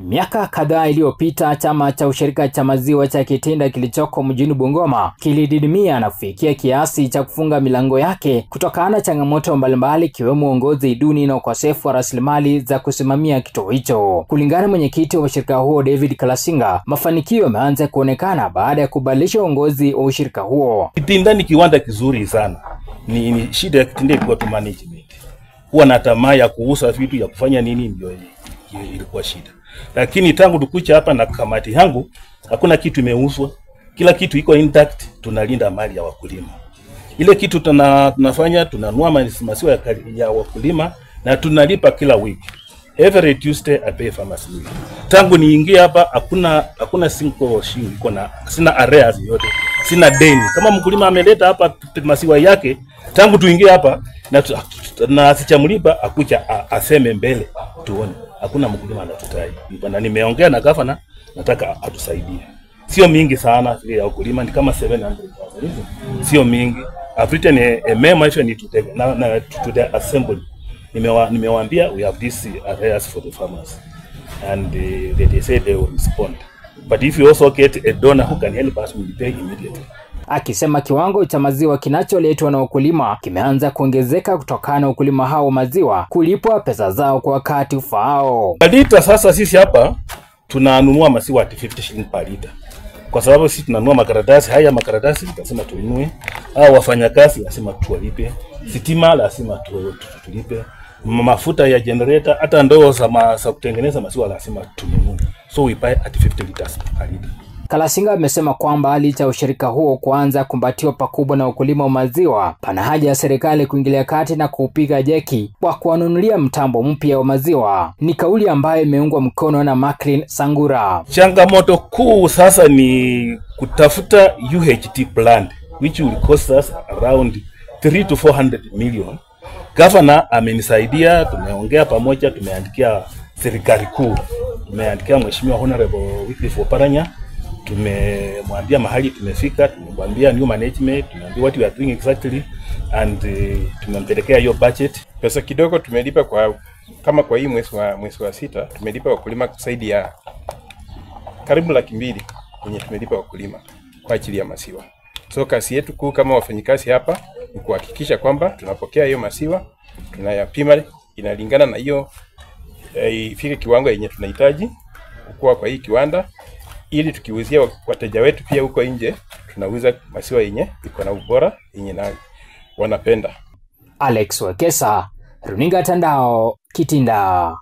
Miaka kadhaa iliyopita, chama cha ushirika cha maziwa cha Kitinda kilichoko mjini Bungoma kilididimia na kufikia kiasi cha kufunga milango yake kutokana na changamoto mbalimbali ikiwemo uongozi duni na ukosefu wa rasilimali za kusimamia kituo hicho. Kulingana na mwenyekiti wa ushirika huo David Kalasinga, mafanikio yameanza kuonekana baada ya kubadilisha uongozi wa ushirika huo. Kitinda ni kiwanda kizuri sana. Ni shida ya Kitinda ilikuwa tu management. Huwa na tamaa ya kuuza vitu ya kufanya nini ndio ilikuwa shida. Lakini tangu tukucha hapa na kamati yangu hakuna kitu imeuzwa. Kila kitu iko intact, tunalinda mali ya wakulima. Ile kitu tunafanya tunanunua maziwa ya wakulima na tunalipa kila wiki. Every Tuesday I pay farmers week. Tangu niingie hapa hakuna single shilingi sina arrears yote. Sina deni. Kama mkulima ameleta hapa maziwa yake, tangu tuingie hapa na asichamlipa akuja aseme mbele tuone. Hakuna mkulima anatutai. Na nimeongea na gavana, nataka atusaidie. Sio mingi sana ile ya ukulima, ni kama 700,000. Sio mingi. I've written a memo even to the assembly. Nimewaambia we have this areas for the farmers and they say they will respond. But if you also get a donor who can help us, we will pay immediately. Akisema kiwango cha maziwa kinacholetwa na wakulima kimeanza kuongezeka kutokana na wakulima hao maziwa kulipwa pesa zao kwa wakati ufaao. Lita sasa sisi hapa tunanunua maziwa at 50 shilling per liter. Kwa sababu sisi tunanunua makaratasi, haya makaratasi tutasema tuinue, au wafanyakazi lazima tuwalipe, sitima lazima tulipe, mafuta ya generator, hata ndoo za kutengeneza maziwa lazima tununue. So we buy at 50 liters per liter. Kalasinga amesema kwamba licha ya ushirika huo kuanza kumbatiwa pakubwa na ukulima wa maziwa, pana haja ya serikali kuingilia kati na kuupiga jeki kwa kuwanunulia mtambo mpya wa maziwa. Ni kauli ambayo imeungwa mkono na Maclean Sangura. Changamoto kuu sasa ni kutafuta UHT plant which will cost us around 300 to 400 million. Governor amenisaidia, tumeongea pamoja, tumeandikia serikali kuu, tumeandikia Mheshimiwa Honorable Wycliffe Oparanya. Tumemwambia mahali tumefika, tumemwambia new management, tumemwambia what we are doing exactly and tumempelekea hiyo budget. Pesa kidogo tumelipa kwa hii mwezi wa sita tumelipa wakulima zaidi ya karibu 200,000 yenye tumelipa wakulima kwa ajili ya maziwa. So kazi yetu kuu kama wafanyikazi hapa ni kuhakikisha kwamba tunapokea hiyo maziwa, tunayapima inalingana na hiyo ifike kiwango yenye tunahitaji kwa hii kiwanda, ili tukiuzia wateja wetu pia huko nje tunauza maziwa yenye iko na ubora yenye na wanapenda. Alex Wekesa, Runinga Tandao, Kitinda.